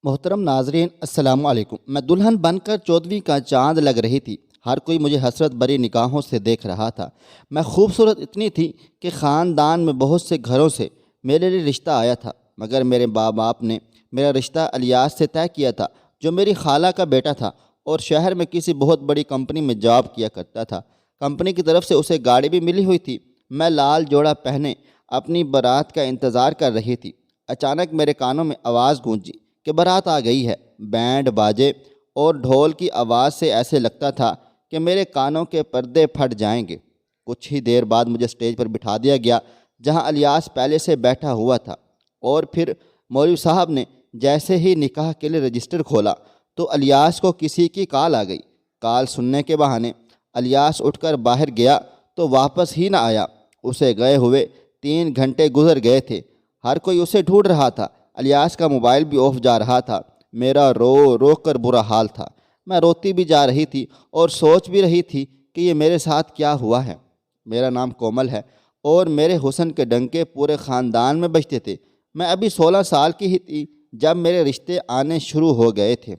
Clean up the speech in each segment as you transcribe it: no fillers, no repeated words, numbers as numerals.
محترم ناظرین السلام علیکم۔ میں دلہن بن کر 14ویں کا چاند لگ رہی تھی۔ ہر کوئی مجھے حسرت بری نگاہوں سے دیکھ رہا تھا۔ میں خوبصورت اتنی تھی کہ خاندان میں بہت سے گھروں سے میرے لیے رشتہ آیا تھا، مگر میرے ماں باپ نے میرا رشتہ الیاس سے طے کیا تھا، جو میری خالہ کا بیٹا تھا اور شہر میں کسی بہت بڑی کمپنی میں جاب کیا کرتا تھا۔ کمپنی کی طرف سے اسے گاڑی بھی ملی ہوئی تھی۔ میں لال جوڑا پہنے اپنی بارات کا انتظار کر رہی تھی۔ اچانک میرے کانوں میں آواز گونجی کہ بارات آ گئی ہے۔ بینڈ باجے اور ڈھول کی آواز سے ایسے لگتا تھا کہ میرے کانوں کے پردے پھٹ جائیں گے۔ کچھ ہی دیر بعد مجھے اسٹیج پر بٹھا دیا گیا، جہاں الیاس پہلے سے بیٹھا ہوا تھا، اور پھر مولوی صاحب نے جیسے ہی نکاح کے لیے رجسٹر کھولا تو الیاس کو کسی کی کال آ گئی۔ کال سننے کے بہانے الیاس اٹھ کر باہر گیا تو واپس ہی نہ آیا۔ اسے گئے ہوئے 3 گھنٹے گزر گئے تھے۔ ہر کوئی اسے ڈھونڈ رہا تھا۔ الیاس کا موبائل بھی آف جا رہا تھا۔ میرا رو رو کر برا حال تھا۔ میں روتی بھی جا رہی تھی اور سوچ بھی رہی تھی کہ یہ میرے ساتھ کیا ہوا ہے۔ میرا نام کومل ہے اور میرے حسن کے ڈنکے پورے خاندان میں بجتے تھے۔ میں ابھی 16 سال کی ہی تھی جب میرے رشتے آنے شروع ہو گئے تھے۔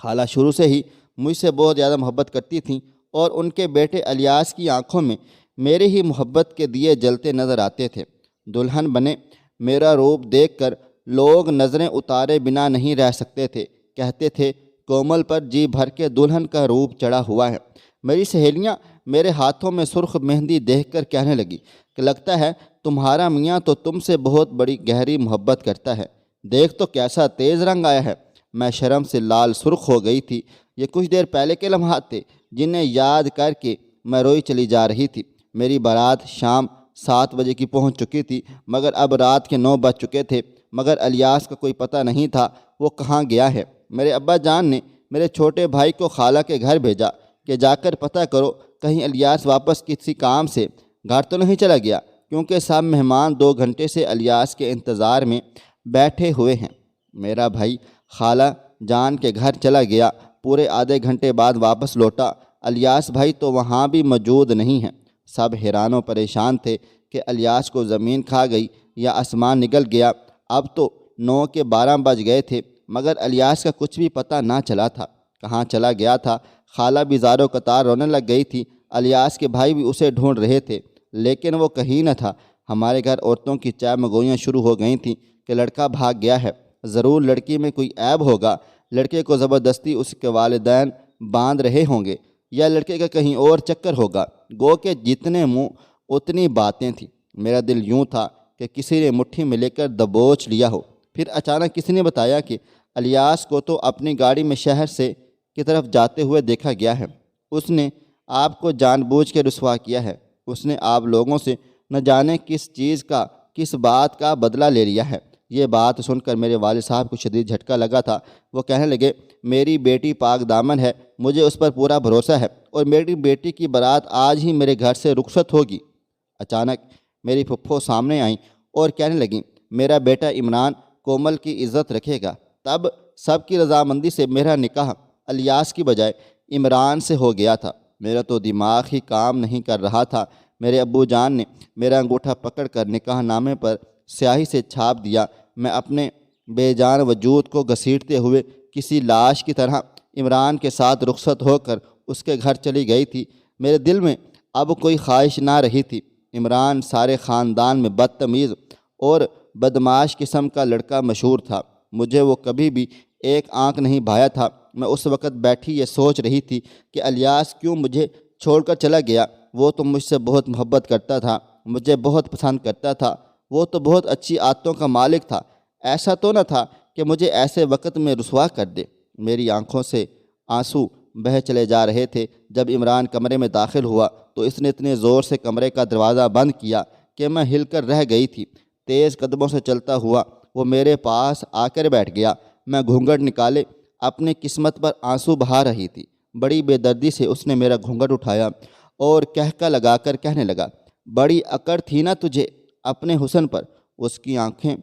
خالہ شروع سے ہی مجھ سے بہت زیادہ محبت کرتی تھیں اور ان کے بیٹے الیاس کی آنکھوں میں میرے ہی محبت کے دیے جلتے نظر آتے تھے۔ دلہن بنے میرا روپ دیکھ کر لوگ نظریں اتارے بنا نہیں رہ سکتے تھے۔ کہتے تھے کومل پر جی بھر کے دلہن کا روپ چڑھا ہوا ہے۔ میری سہیلیاں میرے ہاتھوں میں سرخ مہندی دیکھ کر کہنے لگی کہ لگتا ہے تمہارا میاں تو تم سے بہت بڑی گہری محبت کرتا ہے۔ دیکھ تو کیسا تیز رنگ آیا ہے۔ میں شرم سے لال سرخ ہو گئی تھی۔ یہ کچھ دیر پہلے کے لمحات تھے جنہیں یاد کر کے میں روئی چلی جا رہی تھی۔ میری بارات شام 7 بجے کی پہنچ چکی تھی، مگر اب رات کے 9 بج چکے تھے، مگر الیاس کا کوئی پتہ نہیں تھا وہ کہاں گیا ہے۔ میرے ابا جان نے میرے چھوٹے بھائی کو خالہ کے گھر بھیجا کہ جا کر پتہ کرو کہیں الیاس واپس کسی کام سے گھر تو نہیں چلا گیا، کیونکہ سب مہمان 2 گھنٹے سے الیاس کے انتظار میں بیٹھے ہوئے ہیں۔ میرا بھائی خالہ جان کے گھر چلا گیا، پورے آدھے گھنٹے بعد واپس لوٹا۔ الیاس بھائی تو وہاں بھی موجود نہیں ہیں۔ سب حیران و پریشان تھے کہ الیاس کو زمین کھا گئی یا آسمان نگل گیا۔ اب تو 9 کے 12 بج گئے تھے، مگر الیاس کا کچھ بھی پتہ نہ چلا تھا، کہاں چلا گیا تھا۔ خالہ بھی زارو قطار رونے لگ گئی تھی۔ الیاس کے بھائی بھی اسے ڈھونڈ رہے تھے، لیکن وہ کہیں نہ تھا۔ ہمارے گھر عورتوں کی چائے مگوئیاں شروع ہو گئی تھیں کہ لڑکا بھاگ گیا ہے، ضرور لڑکی میں کوئی عیب ہوگا، لڑکے کو زبردستی اس کے والدین باندھ رہے ہوں گے، یا لڑکے کا کہیں اور چکر ہوگا۔ گو کہ جتنے منہ اتنی باتیں تھیں۔ میرا دل یوں تھا کہ کسی نے مٹھی میں لے کر دبوچ لیا ہو۔ پھر اچانک کسی نے بتایا کہ الیاس کو تو اپنی گاڑی میں شہر سے کی طرف جاتے ہوئے دیکھا گیا ہے۔ اس نے آپ کو جان بوجھ کے رسوا کیا ہے۔ اس نے آپ لوگوں سے نہ جانے کس چیز کا، کس بات کا بدلہ لے لیا ہے۔ یہ بات سن کر میرے والد صاحب کو شدید جھٹکا لگا تھا۔ وہ کہنے لگے میری بیٹی پاک دامن ہے، مجھے اس پر پورا بھروسہ ہے، اور میری بیٹی کی بارات آج ہی میرے گھر سے رخصت ہوگی۔ اچانک میری پھپھو سامنے آئیں اور کہنے لگیں میرا بیٹا عمران کومل کی عزت رکھے گا۔ تب سب کی رضامندی سے میرا نکاح الیاس کی بجائے عمران سے ہو گیا تھا۔ میرا تو دماغ ہی کام نہیں کر رہا تھا۔ میرے ابو جان نے میرا انگوٹھا پکڑ کر نکاح نامے پر سیاہی سے چھاپ دیا۔ میں اپنے بے جان وجود کو گھسیٹتے ہوئے کسی لاش کی طرح عمران کے ساتھ رخصت ہو کر اس کے گھر چلی گئی تھی۔ میرے دل میں اب کوئی خواہش نہ رہی تھی۔ عمران سارے خاندان میں بدتمیز اور بدمعاش قسم کا لڑکا مشہور تھا۔ مجھے وہ کبھی بھی ایک آنکھ نہیں بھایا تھا۔ میں اس وقت بیٹھی یہ سوچ رہی تھی کہ الیاس کیوں مجھے چھوڑ کر چلا گیا۔ وہ تو مجھ سے بہت محبت کرتا تھا، مجھے بہت پسند کرتا تھا، وہ تو بہت اچھی عادتوں کا مالک تھا۔ ایسا تو نہ تھا کہ مجھے ایسے وقت میں رسوا کر دے۔ میری آنکھوں سے آنسو بہہ چلے جا رہے تھے۔ جب عمران کمرے میں داخل ہوا تو اس نے اتنے زور سے کمرے کا دروازہ بند کیا کہ میں ہل کر رہ گئی تھی۔ تیز قدموں سے چلتا ہوا وہ میرے پاس آ کر بیٹھ گیا۔ میں گھونگھٹ نکالے اپنی قسمت پر آنسو بہا رہی تھی۔ بڑی بے دردی سے اس نے میرا گھونگھٹ اٹھایا اور کہکا لگا کر کہنے لگا بڑی اکڑ تھی نا تجھے اپنے حسن پر۔ اس کی آنکھیں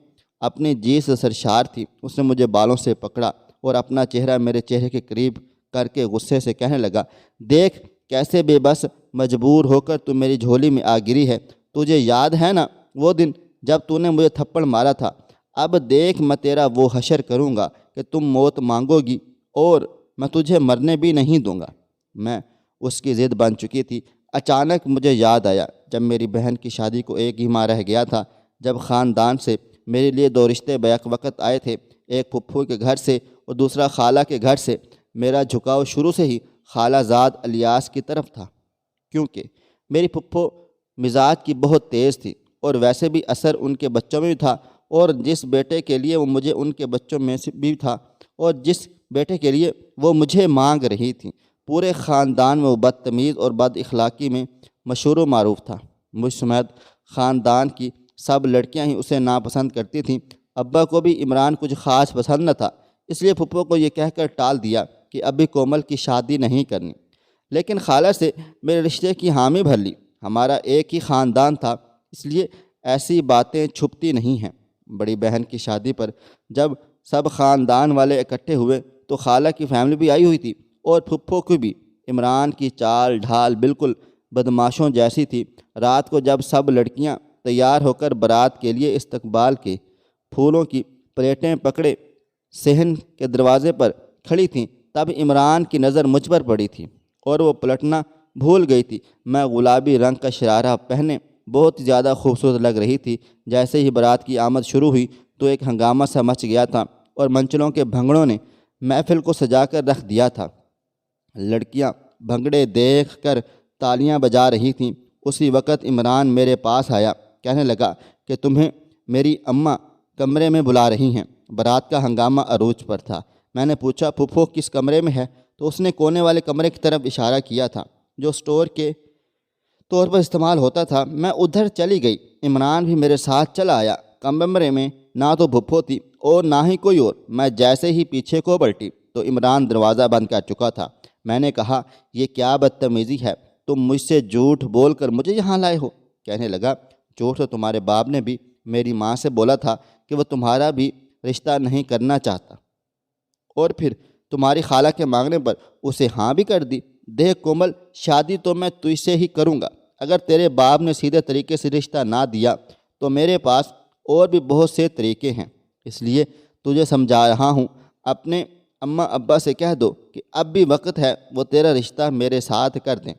اپنی جی سے سرشار تھی۔ اس نے مجھے بالوں سے پکڑا اور اپنا چہرہ میرے چہرے کے قریب کر کے غصے سے کہنے لگا دیکھ کیسے بے بس مجبور ہو کر تو میری جھولی میں آ گری ہے۔ تجھے یاد ہے نا وہ دن جب تو نے مجھے تھپڑ مارا تھا؟ اب دیکھ میں تیرا وہ حشر کروں گا کہ تم موت مانگو گی اور میں تجھے مرنے بھی نہیں دوں گا۔ میں اس کی ضد بن چکی تھی۔ اچانک مجھے یاد آیا جب میری بہن کی شادی کو ایک ہی ماہ رہ گیا تھا، جب خاندان سے میرے لیے دو رشتے بیک وقت آئے تھے، ایک پھپھو کے گھر سے اور دوسرا خالہ کے گھر سے۔ میرا جھکاؤ شروع سے ہی خالہ زاد الیاس کی طرف تھا، کیونکہ میری پھپھو مزاج کی بہت تیز تھی اور ویسے بھی اثر ان کے بچوں میں بھی تھا، اور جس بیٹے کے لیے وہ مجھے ان کے بچوں میں سے بھی تھا، اور جس بیٹے کے لیے وہ مجھے مانگ رہی تھی، پورے خاندان میں وہ بدتمیز اور بد اخلاقی میں مشہور و معروف تھا۔ مجھ سمیت خاندان کی سب لڑکیاں ہی اسے ناپسند کرتی تھیں۔ ابا کو بھی عمران کچھ خاص پسند نہ تھا، اس لیے پھپھو کو یہ کہہ کر ٹال دیا کہ ابھی کومل کی شادی نہیں کرنی، لیکن خالہ سے میرے رشتے کی حامی بھر لی۔ ہمارا ایک ہی خاندان تھا، اس لیے ایسی باتیں چھپتی نہیں ہیں۔ بڑی بہن کی شادی پر جب سب خاندان والے اکٹھے ہوئے تو خالہ کی فیملی بھی آئی ہوئی تھی، اور پھپھو کی بھی۔ عمران کی چال ڈھال بالکل بدماشوں جیسی تھی۔ رات کو جب سب لڑکیاں تیار ہو کر بارات کے لیے استقبال کے پھولوں کی پلیٹیں پکڑے صحن کے دروازے پر کھڑی تھیں، تب عمران کی نظر مجھ پر پڑی تھی اور وہ پلٹنا بھول گئی تھی۔ میں گلابی رنگ کا شرارہ پہنے بہت زیادہ خوبصورت لگ رہی تھی۔ جیسے ہی بارات کی آمد شروع ہوئی تو ایک ہنگامہ سا مچ گیا تھا، اور منچلوں کے بھنگڑوں نے محفل کو سجا کر رکھ دیا تھا۔ لڑکیاں بھنگڑے دیکھ کر تالیاں بجا رہی تھیں۔ اسی وقت عمران میرے پاس آیا، کہنے لگا کہ تمہیں میری اماں کمرے میں بلا رہی ہیں۔ بارات کا ہنگامہ عروج پر تھا۔ میں نے پوچھا پھپھو کس کمرے میں ہے، تو اس نے کونے والے کمرے کی طرف اشارہ کیا تھا جو اسٹور کے طور پر استعمال ہوتا تھا۔ میں ادھر چلی گئی۔ عمران بھی میرے ساتھ چلا آیا۔ کمرے میں نہ تو پھپھو تھی اور نہ ہی کوئی اور۔ میں جیسے ہی پیچھے کو پلٹی تو عمران دروازہ بند کر چکا تھا۔ میں نے کہا یہ کیا بدتمیزی ہے، تم مجھ سے جھوٹ بول کر مجھے یہاں لائے ہو۔ کہنے لگا جھوٹ تو تمہارے باپ نے بھی میری ماں سے بولا تھا کہ وہ تمہارا بھی رشتہ نہیں کرنا چاہتا، اور پھر تمہاری خالہ کے مانگنے پر اسے ہاں بھی کر دی۔ دیکھ کومل، شادی تو میں تجھ سے ہی کروں گا۔ اگر تیرے باپ نے سیدھے طریقے سے رشتہ نہ دیا تو میرے پاس اور بھی بہت سے طریقے ہیں، اس لیے تجھے سمجھا رہا ہوں۔ اپنے اماں ابا سے کہہ دو کہ اب بھی وقت ہے، وہ تیرا رشتہ میرے ساتھ کر دیں۔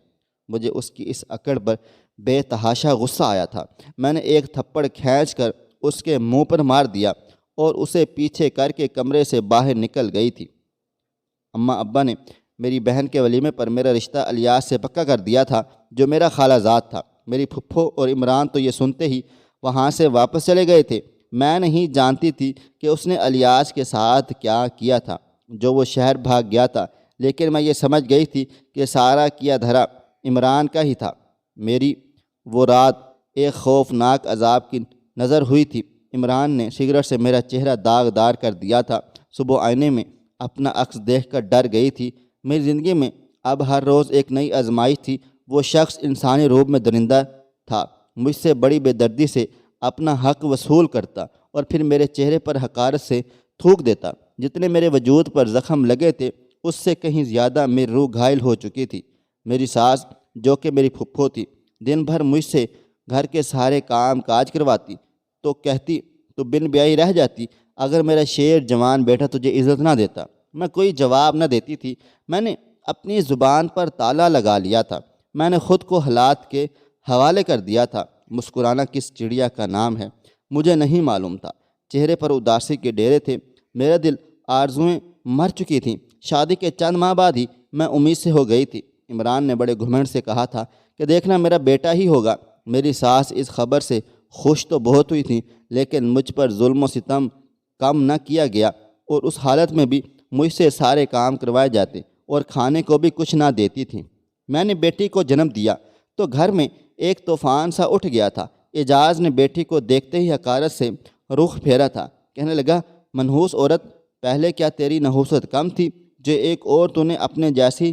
مجھے اس کی اس اکڑ پر بے تحاشا غصہ آیا تھا۔ میں نے ایک تھپڑ کھینچ کر اس کے منہ پر مار دیا اور اسے پیچھے کر کے کمرے سے باہر نکل گئی تھی۔ اماں ابا نے میری بہن کے ولیمے پر میرا رشتہ الیاس سے پکا کر دیا تھا، جو میرا خالہ زاد تھا۔ میری پھپھو اور عمران تو یہ سنتے ہی وہاں سے واپس چلے گئے تھے۔ میں نہیں جانتی تھی کہ اس نے الیاس کے ساتھ کیا کیا تھا جو وہ شہر بھاگ گیا تھا، لیکن میں یہ سمجھ گئی تھی کہ سارا کیا دھرا عمران کا ہی تھا۔ میری وہ رات ایک خوفناک عذاب کی نظر ہوئی تھی۔ عمران نے سگریٹ سے میرا چہرہ داغدار کر دیا تھا۔ صبح آئینے میں اپنا عکس دیکھ کر ڈر گئی تھی۔ میری زندگی میں اب ہر روز ایک نئی آزمائش تھی۔ وہ شخص انسانی روپ میں درندہ تھا، مجھ سے بڑی بے دردی سے اپنا حق وصول کرتا اور پھر میرے چہرے پر حقارت سے تھوک دیتا۔ جتنے میرے وجود پر زخم لگے تھے اس سے کہیں زیادہ میری روح گھائل ہو چکی تھی۔ میری ساس جو کہ میری پھپھو تھی، دن بھر مجھ سے گھر کے سارے کام کاج کرواتی تو کہتی تو بن بیاہی رہ جاتی اگر میرا شیر جوان بیٹا تجھے عزت نہ دیتا۔ میں کوئی جواب نہ دیتی تھی۔ میں نے اپنی زبان پر تالا لگا لیا تھا۔ میں نے خود کو حالات کے حوالے کر دیا تھا۔ مسکرانا کس چڑیا کا نام ہے مجھے نہیں معلوم تھا۔ چہرے پر اداسی کے ڈیرے تھے۔ میرا دل آرزوئیں مر چکی تھیں۔ شادی کے چند ماہ بعد ہی میں امید سے ہو گئی تھی۔ عمران نے بڑے گھمنڈ سے کہا تھا کہ دیکھنا میرا بیٹا ہی ہوگا۔ میری ساس اس خبر سے خوش تو بہت ہوئی تھی، لیکن مجھ پر ظلم و ستم کم نہ کیا گیا، اور اس حالت میں بھی مجھ سے سارے کام کروائے جاتے اور کھانے کو بھی کچھ نہ دیتی تھیں۔ میں نے بیٹی کو جنم دیا تو گھر میں ایک طوفان سا اٹھ گیا تھا۔ اعجاز نے بیٹی کو دیکھتے ہی حقارت سے رخ پھیرا تھا۔ کہنے لگا منحوس عورت، پہلے کیا تیری نحوست کم تھی جو ایک اور تو نے اپنے جیسی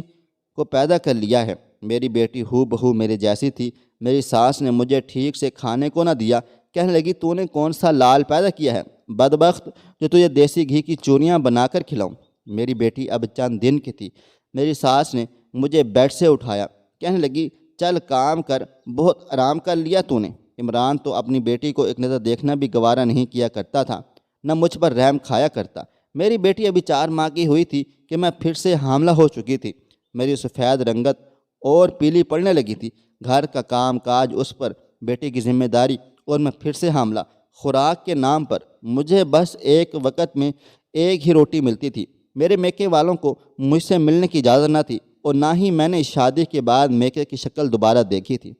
کو پیدا کر لیا ہے؟ میری بیٹی ہو بہو میرے جیسی تھی۔ میری ساس نے مجھے ٹھیک سے کھانے کو نہ دیا۔ کہنے لگی تو نے کون سا لال پیدا کیا ہے بدبخت جو تجھے دیسی گھی کی چوریاں بنا کر کھلاؤں۔ میری بیٹی اب چند دن کی تھی۔ میری ساس نے مجھے بیڈ سے اٹھایا۔ کہنے لگی چل کام کر، بہت آرام کر لیا تو نے۔ عمران تو اپنی بیٹی کو ایک نظر دیکھنا بھی گوارا نہیں کیا کرتا تھا۔ نہ مجھ پر رحم کھایا کرتا۔ میری بیٹی ابھی 4 ماہ کی ہوئی تھی کہ میں پھر سے حاملہ ہو چکی تھی۔ میری سفید رنگت اور پیلی پڑنے لگی تھی۔ گھر کا کام کاج اس پر، بیٹی کی ذمہ داری، اور میں پھر سے حاملہ۔ خوراک کے نام پر مجھے بس ایک وقت میں ایک ہی روٹی ملتی تھی۔ میرے میکے والوں کو مجھ سے ملنے کی اجازت نہ تھی، اور نہ ہی میں نے شادی کے بعد میکے کی شکل دوبارہ دیکھی تھی۔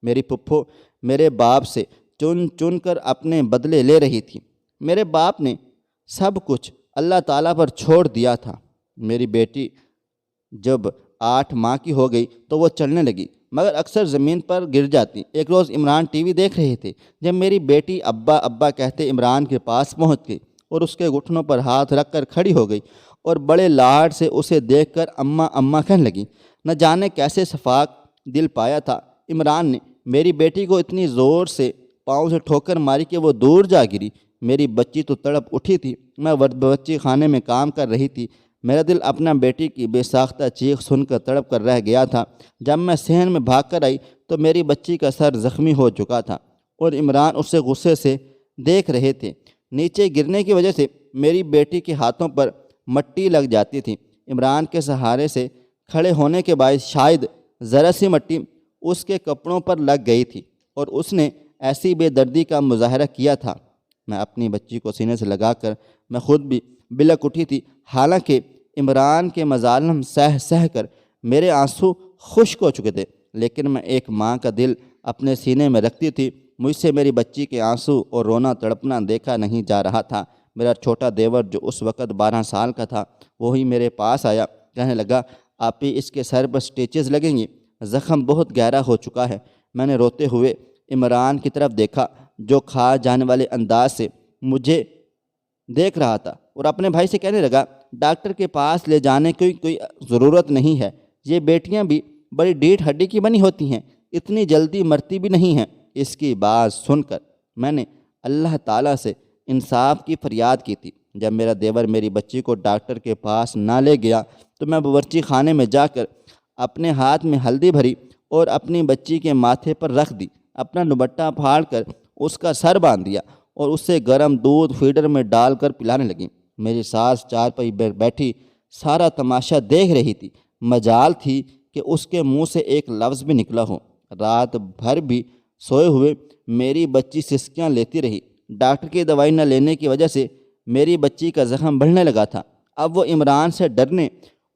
میری پھپھو میرے باپ سے چن چن کر اپنے بدلے لے رہی تھی۔ میرے باپ نے سب کچھ اللہ تعالیٰ پر چھوڑ دیا تھا۔ میری بیٹی جب 8 ماہ کی ہو گئی تو وہ چلنے لگی، مگر اکثر زمین پر گر جاتی۔ ایک روز عمران ٹی وی دیکھ رہے تھے، جب میری بیٹی ابا ابا کہتے عمران کے پاس پہنچ گئی اور اس کے گھٹنوں پر ہاتھ رکھ کر کھڑی ہو گئی اور بڑے لاڈ سے اسے دیکھ کر اماں اماں کہنے لگی۔ نہ جانے کیسے شفاق دل پایا تھا عمران نے، میری بیٹی کو اتنی زور سے پاؤں سے ٹھوکر ماری کہ وہ دور جا گری۔ میری بچی تو تڑپ اٹھی تھی۔ میں بچی خانے میں کام کر رہی تھی۔ میرا دل اپنا بیٹی کی بے ساختہ چیخ سن کر تڑپ کر رہ گیا تھا۔ جب میں صحن میں بھاگ کر آئی تو میری بچی کا سر زخمی ہو چکا تھا اور عمران اسے غصے سے دیکھ رہے تھے۔ نیچے گرنے کی وجہ سے میری بیٹی کے ہاتھوں پر مٹی لگ جاتی تھی۔ عمران کے سہارے سے کھڑے ہونے کے باعث شاید ذرا سی مٹی اس کے کپڑوں پر لگ گئی تھی اور اس نے ایسی بے دردی کا مظاہرہ کیا تھا۔ میں اپنی بچی کو سینے سے لگا کر میں خود بھی بلک اٹھی تھی۔ حالانکہ عمران کے مظالم سہ سہ کر میرے آنسو خشک ہو چکے تھے، لیکن میں ایک ماں کا دل اپنے سینے میں رکھتی تھی۔ مجھ سے میری بچی کے آنسو اور رونا تڑپنا دیکھا نہیں جا رہا تھا۔ میرا چھوٹا دیور جو اس وقت 12 سال کا تھا، وہی میرے پاس آیا، کہنے لگا آپی اس کے سر پر سٹیچز لگیں گی، زخم بہت گہرا ہو چکا ہے۔ میں نے روتے ہوئے عمران کی طرف دیکھا جو کھا جانے والے انداز سے مجھے دیکھ رہا تھا، اور اپنے بھائی سے کہنے لگا ڈاکٹر کے پاس لے جانے کی کوئی ضرورت نہیں ہے، یہ بیٹیاں بھی بڑی ڈیٹ ہڈی کی بنی ہوتی ہیں، اتنی جلدی مرتی بھی نہیں ہیں۔ اس کی بات سن کر میں نے اللہ تعالیٰ سے انصاف کی فریاد کی تھی۔ جب میرا دیور میری بچی کو ڈاکٹر کے پاس نہ لے گیا تو میں باورچی خانے میں جا کر اپنے ہاتھ میں ہلدی بھری اور اپنی بچی کے ماتھے پر رکھ دی۔ اپنا دوپٹہ پھاڑ کر اس کا سر باندھ دیا اور اسے گرم دودھ فیڈر میں ڈال کر پلانے لگی۔ میری ساس چارپائی پر بیٹھی سارا تماشا دیکھ رہی تھی۔ مجال تھی کہ اس کے منہ سے ایک لفظ بھی نکلا ہو۔ رات بھر بھی سوئے ہوئے میری بچی سسکیاں لیتی رہی۔ ڈاکٹر کی دوائی نہ لینے کی وجہ سے میری بچی کا زخم بڑھنے لگا تھا۔ اب وہ عمران سے ڈرنے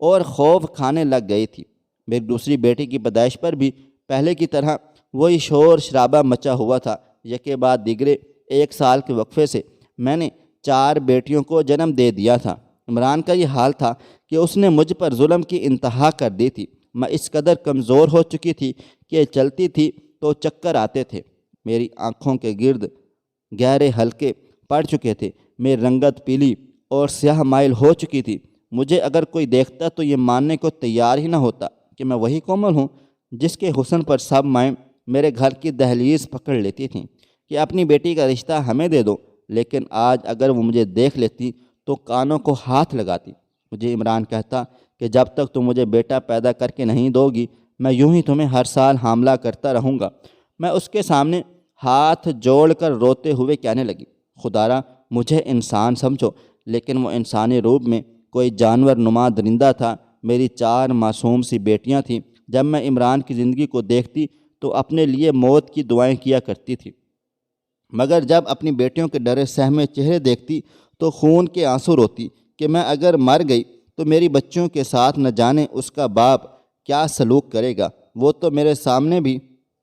اور خوف کھانے لگ گئی تھی۔ میری دوسری بیٹی کی پیدائش پر بھی پہلے کی طرح وہی شور شرابہ مچا ہوا تھا۔ یکے بعد دیگرے 1 سال کے وقفے سے میں نے 4 بیٹیوں کو جنم دے دیا تھا۔ عمران کا یہ حال تھا کہ اس نے مجھ پر ظلم کی انتہا کر دی تھی۔ میں اس قدر کمزور ہو چکی تھی کہ چلتی تھی تو چکر آتے تھے۔ میری آنکھوں کے گرد گہرے حلقے پڑ چکے تھے۔ میری رنگت پیلی اور سیاہ مائل ہو چکی تھی۔ مجھے اگر کوئی دیکھتا تو یہ ماننے کو تیار ہی نہ ہوتا کہ میں وہی کومل ہوں جس کے حسن پر سب مائیں میرے گھر کی دہلیز پکڑ لیتی تھیں کہ اپنی بیٹی کا رشتہ ہمیں دے دو، لیکن آج اگر وہ مجھے دیکھ لیتی تو کانوں کو ہاتھ لگاتی۔ مجھے عمران کہتا کہ جب تک تم مجھے بیٹا پیدا کر کے نہیں دو گی میں یوں ہی تمہیں ہر سال حاملہ کرتا رہوں گا۔ میں اس کے سامنے ہاتھ جوڑ کر روتے ہوئے کہنے لگی خدارا مجھے انسان سمجھو، لیکن وہ انسانی روپ میں کوئی جانور نما درندہ تھا۔ میری 4 معصوم سی بیٹیاں تھیں۔ جب میں عمران کی زندگی کو دیکھتی تو اپنے لیے موت کی دعائیں کیا کرتی تھی، مگر جب اپنی بیٹیوں کے ڈرے سہمے چہرے دیکھتی تو خون کے آنسو روتی کہ میں اگر مر گئی تو میری بچیوں کے ساتھ نہ جانے اس کا باپ کیا سلوک کرے گا۔ وہ تو میرے سامنے بھی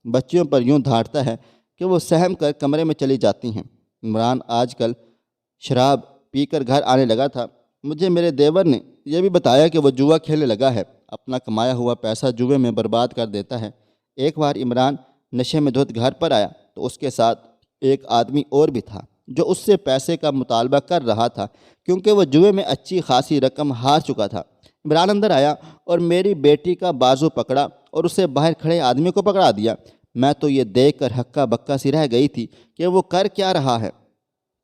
بچیوں پر یوں دھاڑتا ہے کہ وہ سہم کر کمرے میں چلی جاتی ہیں۔ عمران آج کل شراب پی کر گھر آنے لگا تھا۔ مجھے میرے دیور نے یہ بھی بتایا کہ وہ جوا کھیلنے لگا ہے، اپنا کمایا ہوا پیسہ جوئے میں برباد کر دیتا ہے۔ ایک بار عمران نشے میں دھت گھر پر آیا تو اس کے ساتھ ایک آدمی اور بھی تھا جو اس سے پیسے کا مطالبہ کر رہا تھا، کیونکہ وہ جوئے میں اچھی خاصی رقم ہار چکا تھا۔ عمران اندر آیا اور میری بیٹی کا بازو پکڑا اور اسے باہر کھڑے آدمی کو پکڑا دیا۔ میں تو یہ دیکھ کر ہکا بکا سی رہ گئی تھی کہ وہ کر کیا رہا ہے،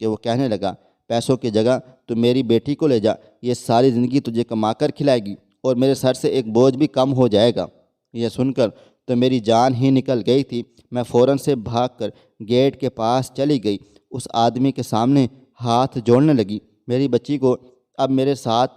کہ وہ کہنے لگا پیسوں کی جگہ تو میری بیٹی کو لے جا، یہ ساری زندگی تجھے کما کر کھلائے گی اور میرے سر سے ایک بوجھ بھی کم ہو جائے گا۔ یہ سن کر تو میری جان ہی نکل گئی تھی۔ میں فوراً سے بھاگ کر گیٹ کے پاس چلی گئی۔ اس آدمی کے سامنے ہاتھ جوڑنے لگی۔ میری بچی کو اب میرے ساتھ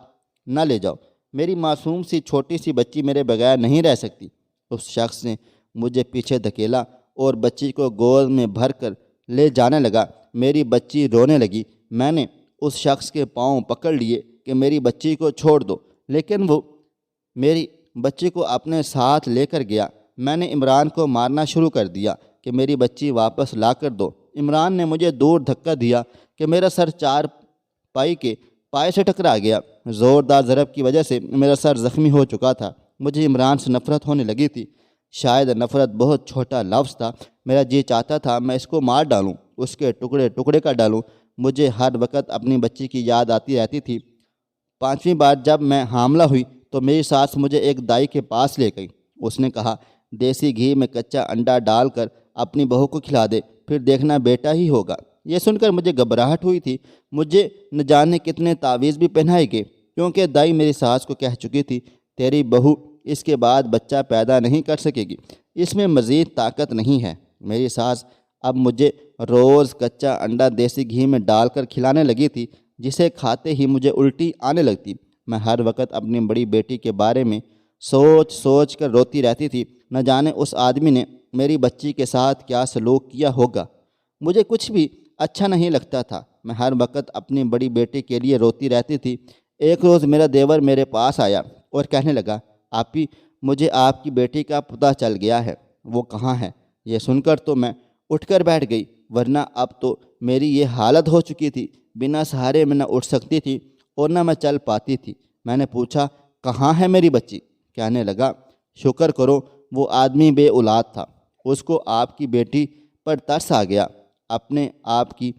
نہ لے جاؤ، میری معصوم سی چھوٹی سی بچی میرے بغیر نہیں رہ سکتی۔ اس شخص نے مجھے پیچھے دھکیلا اور بچی کو گود میں بھر کر لے جانے لگا۔ میری بچی رونے لگی۔ میں نے اس شخص کے پاؤں پکڑ لیے کہ میری بچی کو چھوڑ دو، لیکن وہ میری بچی کو اپنے ساتھ لے کر گیا۔ میں نے عمران کو مارنا شروع کر دیا کہ میری بچی واپس لا کر دو۔ عمران نے مجھے دور دھکا دیا کہ میرا سر چار پائی کے پائے سے ٹکرا گیا۔ زوردار ضرب کی وجہ سے میرا سر زخمی ہو چکا تھا۔ مجھے عمران سے نفرت ہونے لگی تھی۔ شاید نفرت بہت چھوٹا لفظ تھا۔ میرا جی چاہتا تھا میں اس کو مار ڈالوں، اس کے ٹکڑے ٹکڑے کر ڈالوں۔ مجھے ہر وقت اپنی بچی کی یاد آتی رہتی تھی۔ 5ویں بار جب میں حاملہ ہوئی تو میری ساس مجھے ایک دائی کے پاس لے گئی۔ اس نے کہا دیسی گھی میں کچا انڈا ڈال کر اپنی بہو کو کھلا دے، پھر دیکھنا بیٹا ہی ہوگا۔ یہ سن کر مجھے گھبراہٹ ہوئی تھی۔ مجھے نہ جانے کتنے تعویذ بھی پہنائے گئے، کیونکہ دائی میری ساس کو کہہ چکی تھی تیری بہو اس کے بعد بچہ پیدا نہیں کر سکے گی، اس میں مزید طاقت نہیں ہے۔ میری ساس اب مجھے روز کچا انڈا دیسی گھی میں ڈال کر کھلانے لگی تھی، جسے کھاتے ہی مجھے الٹی آنے لگتی۔ میں ہر وقت اپنی بڑی بیٹی کے بارے میں سوچ سوچ کر روتی رہتی تھی۔ نہ جانے اس آدمی نے میری بچی کے ساتھ کیا سلوک کیا ہوگا۔ مجھے کچھ بھی اچھا نہیں لگتا تھا۔ میں ہر وقت اپنی بڑی بیٹی کے لیے روتی رہتی تھی۔ ایک روز میرا دیور میرے پاس آیا اور کہنے لگا آپی مجھے آپ کی بیٹی کا پتہ چل گیا ہے، وہ کہاں ہے؟ یہ سن کر تو میں اٹھ کر بیٹھ گئی، ورنہ اب تو میری یہ حالت ہو چکی تھی۔ بنا سہارے میں نہ اٹھ سکتی تھی اور نہ میں چل پاتی تھی۔ میں نے پوچھا کہاں ہے میری بچی؟ کہنے لگا شکر کرو وہ آدمی بے اولاد تھا، اس کو آپ کی بیٹی پر ترس آ گیا، اپنے آپ کی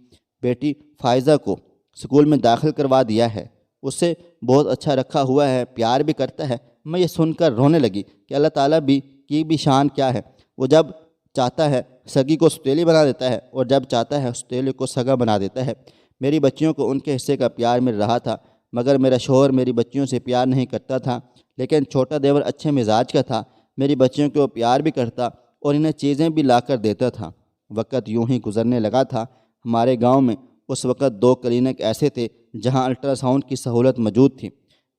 بیٹی فائزہ کو اسکول میں داخل کروا دیا ہے، اسے بہت اچھا رکھا ہوا ہے، پیار بھی کرتا ہے۔ میں یہ سن کر رونے لگی کہ اللہ تعالیٰ کی بھی شان کیا ہے، وہ جب چاہتا ہے سگی کو ستیلی بنا دیتا ہے اور جب چاہتا ہے ستیلی کو سگا بنا دیتا ہے۔ میری بچیوں کو ان کے حصے کا پیار مل رہا تھا، مگر میرا شوہر میری بچیوں سے پیار نہیں کرتا تھا، لیکن چھوٹا دیور اچھے مزاج کا تھا، میری بچیوں کو پیار بھی کرتا اور انہیں چیزیں بھی لا کر دیتا تھا۔ وقت یوں ہی گزرنے لگا تھا۔ ہمارے گاؤں میں اس وقت 2 کلینک ایسے تھے جہاں الٹرا ساؤنڈ کی سہولت موجود تھی۔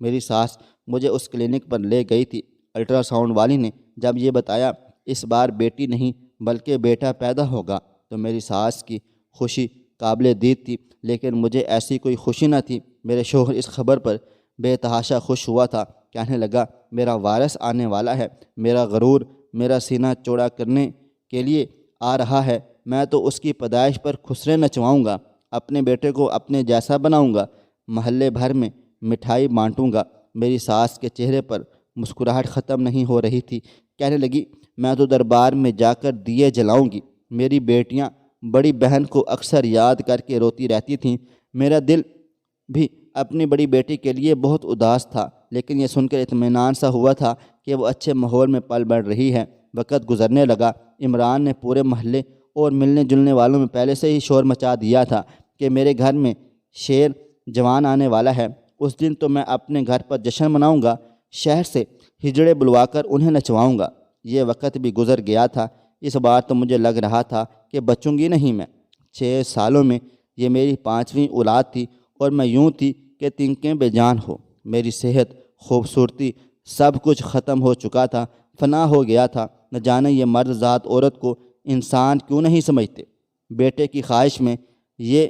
میری ساس مجھے اس کلینک پر لے گئی تھی۔ الٹرا ساؤنڈ والی نے جب یہ بتایا اس بار بیٹی نہیں بلکہ بیٹا پیدا ہوگا تو میری ساس کی خوشی قابل دید تھی، لیکن مجھے ایسی کوئی خوشی نہ تھی۔ میرے شوہر اس خبر پر بے تحاشا خوش ہوا تھا، کہنے لگا میرا وارث آنے والا ہے، میرا غرور میرا سینہ چوڑا کرنے کے لیے آ رہا ہے، میں تو اس کی پیدائش پر خسرے نچواؤں گا، اپنے بیٹے کو اپنے جیسا بناؤں گا، محلے بھر میں مٹھائی بانٹوں گا۔ میری ساس کے چہرے پر مسکراہٹ ختم نہیں ہو رہی تھی، کہنے لگی میں تو دربار میں جا کر دیے جلاؤں گی۔ میری بیٹیاں بڑی بہن کو اکثر یاد کر کے روتی رہتی تھیں۔ میرا دل بھی اپنی بڑی بیٹی کے لیے بہت اداس تھا، لیکن یہ سن کر اطمینان سا ہوا تھا کہ وہ اچھے ماحول میں پل بڑھ رہی ہے۔ وقت گزرنے لگا۔ عمران نے پورے محلے اور ملنے جلنے والوں میں پہلے سے ہی شور مچا دیا تھا کہ میرے گھر میں شیر جوان آنے والا ہے، اس دن تو میں اپنے گھر پر جشن مناؤں گا، شہر سے ہجڑے بلوا کر انہیں نچواؤں گا۔ یہ وقت بھی گزر گیا تھا۔ اس بار تو مجھے لگ رہا تھا کہ بچوں گی نہیں میں۔ 6 سالوں میں یہ میری 5ویں اولاد تھی اور میں یوں تھی کہ تنکیں بے جان ہو۔ میری صحت، خوبصورتی، سب کچھ ختم ہو چکا تھا، فنا ہو گیا تھا۔ نہ جانے یہ مرد ذات عورت کو انسان کیوں نہیں سمجھتے، بیٹے کی خواہش میں یہ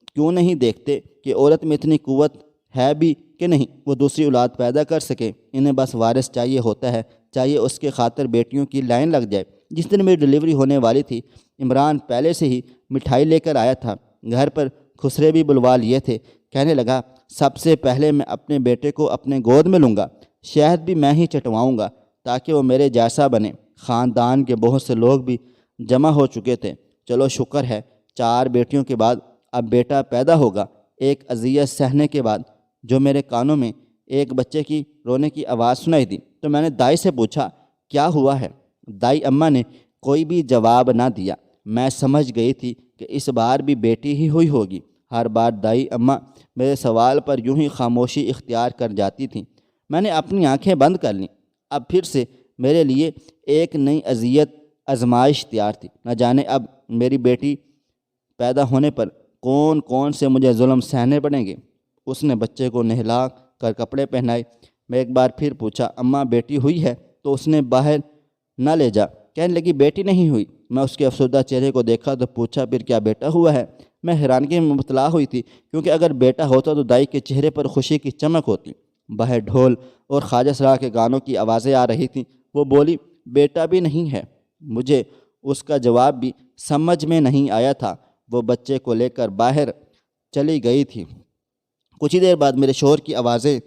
کیوں نہیں دیکھتے کہ عورت میں اتنی قوت ہے بھی کہ نہیں وہ دوسری اولاد پیدا کر سکے۔ انہیں بس وارث چاہیے ہوتا ہے، چاہیے اس کے خاطر بیٹیوں کی لائن لگ جائے۔ جس دن میری ڈلیوری ہونے والی تھی عمران پہلے سے ہی مٹھائی لے کر آیا تھا، گھر پر خسرے بھی بلوا لیے تھے۔ کہنے لگا سب سے پہلے میں اپنے بیٹے کو اپنے گود میں لوں گا، شہد بھی میں ہی چٹواؤں گا تاکہ وہ میرے جیسا بنے۔ خاندان کے بہت سے لوگ بھی جمع ہو چکے تھے۔ چلو شکر ہے 4 بیٹیوں کے بعد اب بیٹا پیدا ہوگا۔ ایک اذیت سہنے کے بعد جو میرے کانوں میں ایک بچے کی رونے کی آواز سنائی دی تو میں نے دائی سے پوچھا کیا ہوا ہے؟ دائی اماں نے کوئی بھی جواب نہ دیا۔ میں سمجھ گئی تھی کہ اس بار بھی بیٹی ہی ہوئی ہوگی۔ ہر بار دائی اماں میرے سوال پر یوں ہی خاموشی اختیار کر جاتی تھیں۔ میں نے اپنی آنکھیں بند کر لیں۔ اب پھر سے میرے لیے ایک نئی اذیت آزمائش تیار تھی۔ نہ جانے اب میری بیٹی پیدا ہونے پر کون کون سے مجھے ظلم سہنے پڑیں گے۔ اس نے بچے کو نہلا کر کپڑے پہنائے۔ میں ایک بار پھر پوچھا، اماں بیٹی ہوئی ہے؟ تو اس نے باہر نہ لے جا کہنے لگی، بیٹی نہیں ہوئی۔ میں اس کے افسردہ چہرے کو دیکھا تو پوچھا، پھر کیا بیٹا ہوا ہے؟ میں حیرانگی میں مبتلا ہوئی تھی، کیونکہ اگر بیٹا ہوتا تو دائی کے چہرے پر خوشی کی چمک ہوتی۔ باہر ڈھول اور خواجہ سرا کے گانوں کی آوازیں آ رہی تھیں۔ وہ بولی، بیٹا بھی نہیں ہے۔ مجھے اس کا جواب بھی سمجھ میں نہیں آیا تھا۔ وہ بچے کو لے کر باہر چلی گئی تھی۔ کچھ ہی دیر بعد میرے شوہر کی آوازیں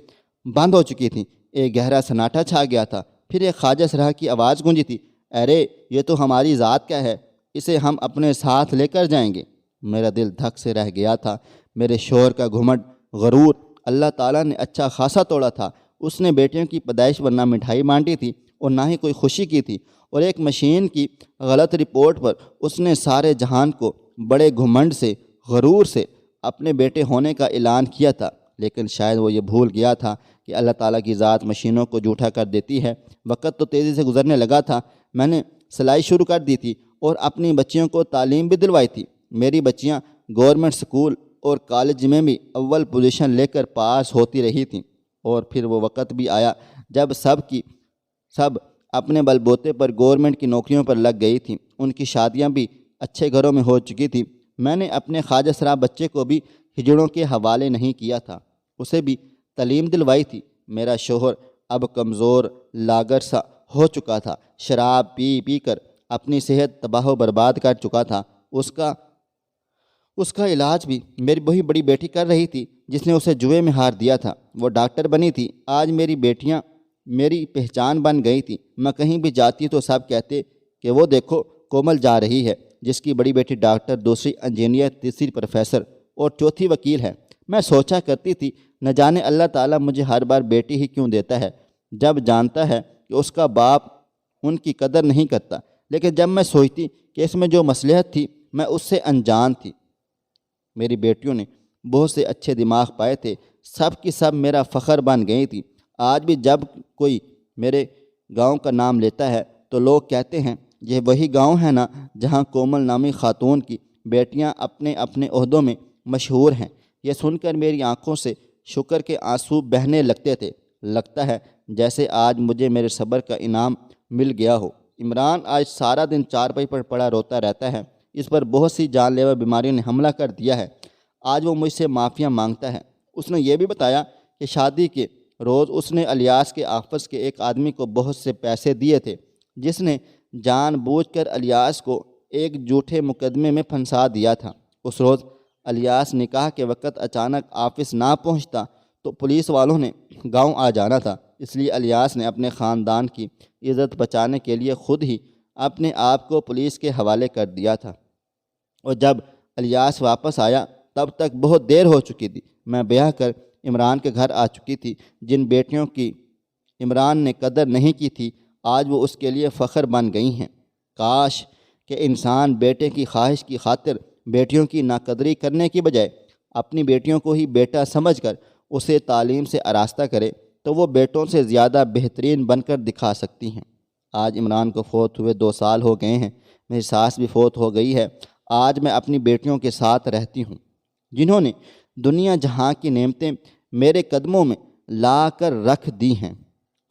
بند ہو چکی تھیں۔ ایک گہرا سناٹا چھا گیا تھا۔ پھر ایک خواجہ سرا کی آواز گونجی تھی، ارے یہ تو ہماری ذات کا ہے، اسے ہم اپنے ساتھ لے کر جائیں گے۔ میرا دل دھک سے رہ گیا تھا۔ میرے شوہر کا گھمنڈ، غرور اللہ تعالیٰ نے اچھا خاصا توڑا تھا۔ اس نے بیٹیوں کی پیدائش پر نہ مٹھائی بانٹی تھی اور نہ ہی کوئی خوشی کی تھی، اور ایک مشین کی غلط رپورٹ پر اس نے سارے جہان کو بڑے گھمنڈ سے، غرور سے اپنے بیٹے ہونے کا اعلان کیا تھا۔ لیکن شاید وہ یہ بھول گیا تھا کہ اللہ تعالیٰ کی ذات مشینوں کو جھوٹا کر دیتی ہے۔ وقت تو تیزی سے گزرنے لگا تھا۔ میں نے سلائی شروع کر دی تھی اور اپنی بچیوں کو تعلیم بھی دلوائی تھی۔ میری بچیاں گورنمنٹ سکول اور کالج میں بھی اول پوزیشن لے کر پاس ہوتی رہی تھیں۔ اور پھر وہ وقت بھی آیا جب سب اپنے بل بوتے پر گورنمنٹ کی نوکریوں پر لگ گئی تھیں۔ ان کی شادیاں بھی اچھے گھروں میں ہو چکی تھیں۔ میں نے اپنے خواجہ سرا بچے کو بھی ہجڑوں کے حوالے نہیں کیا تھا، اسے بھی تعلیم دلوائی تھی۔ میرا شوہر اب کمزور لاغر سا ہو چکا تھا، شراب پی پی کر اپنی صحت تباہ و برباد کر چکا تھا۔ اس کا علاج بھی میری وہی بڑی بیٹی کر رہی تھی جس نے اسے جوئے میں ہار دیا تھا۔ وہ ڈاکٹر بنی تھی۔ آج میری بیٹیاں میری پہچان بن گئی تھیں۔ میں کہیں بھی جاتی تو سب کہتے کہ وہ دیکھو کومل جا رہی ہے، جس کی بڑی بیٹی ڈاکٹر، دوسری انجینئر، تیسری پروفیسر اور چوتھی وکیل ہے۔ میں سوچا کرتی تھی، نہ جانے اللہ تعالیٰ مجھے ہر بار بیٹی ہی کیوں دیتا ہے، جب جانتا ہے کہ اس کا باپ ان کی قدر نہیں کرتا۔ لیکن جب میں سوچتی کہ اس میں جو مصلحت تھی میں اس سے انجان تھی۔ میری بیٹیوں نے بہت سے اچھے دماغ پائے تھے، سب کی سب میرا فخر بن گئی تھی۔ آج بھی جب کوئی میرے گاؤں کا نام لیتا ہے تو لوگ کہتے ہیں، یہ وہی گاؤں ہے نا جہاں کومل نامی خاتون کی بیٹیاں اپنے اپنے عہدوں میں مشہور ہیں۔ یہ سن کر میری آنکھوں سے شکر کے آنسو بہنے لگتے تھے۔ لگتا ہے جیسے آج مجھے میرے صبر کا انعام مل گیا ہو۔ عمران آج سارا دن چارپائی پر پڑا روتا رہتا ہے۔ اس پر بہت سی جان لیوا بیماریوں نے حملہ کر دیا ہے۔ آج وہ مجھ سے معافیاں مانگتا ہے۔ اس نے یہ بھی بتایا کہ شادی کے روز اس نے الیاس کے آفس کے ایک آدمی کو بہت سے پیسے دیے تھے، جس نے جان بوجھ کر الیاس کو ایک جھوٹے مقدمے میں پھنسا دیا تھا۔ اس روز الیاس نکاح کے وقت اچانک آفس نہ پہنچتا تو پولیس والوں نے گاؤں آ جانا تھا، اس لیے الیاس نے اپنے خاندان کی عزت بچانے کے لیے خود ہی اپنے آپ کو پولیس کے حوالے کر دیا تھا۔ اور جب الیاس واپس آیا تب تک بہت دیر ہو چکی تھی۔ میں بیاہ کر عمران کے گھر آ چکی تھی۔ جن بیٹیوں کی عمران نے قدر نہیں کی تھی آج وہ اس کے لیے فخر بن گئی ہیں۔ کاش کہ انسان بیٹے کی خواہش کی خاطر بیٹیوں کی ناقدری کرنے کی بجائے اپنی بیٹیوں کو ہی بیٹا سمجھ کر اسے تعلیم سے آراستہ کرے تو وہ بیٹوں سے زیادہ بہترین بن کر دکھا سکتی ہیں۔ آج عمران کو فوت ہوئے 2 سال ہو گئے ہیں۔ میری ساس بھی فوت ہو گئی ہے۔ آج میں اپنی بیٹیوں کے ساتھ رہتی ہوں، جنہوں نے دنیا جہاں کی نعمتیں میرے قدموں میں لا کر رکھ دی ہیں۔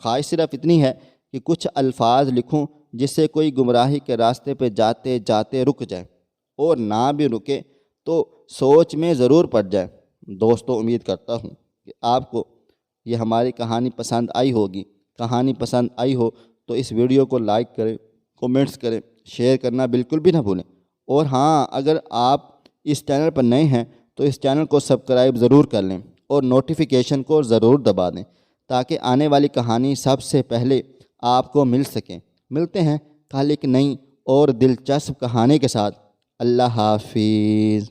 خواہش صرف اتنی ہے کہ کچھ الفاظ لکھوں جس سے کوئی گمراہی کے راستے پہ جاتے جاتے رک جائے، اور نہ بھی رکے تو سوچ میں ضرور پڑ جائے۔ دوستو، امید کرتا ہوں کہ آپ کو یہ ہماری کہانی پسند آئی ہوگی۔ کہانی پسند آئی ہو تو اس ویڈیو کو لائک کریں، کومنٹس کریں، شیئر کرنا بالکل بھی نہ بھولیں۔ اور ہاں، اگر آپ اس چینل پر نئے ہیں تو اس چینل کو سبسکرائب ضرور کر لیں اور نوٹیفیکیشن کو ضرور دبا دیں تاکہ آنے والی کہانی سب سے پہلے آپ کو مل سکیں۔ ملتے ہیں کل ایک نئی اور دلچسپ کہانی کے ساتھ۔ اللہ حافظ۔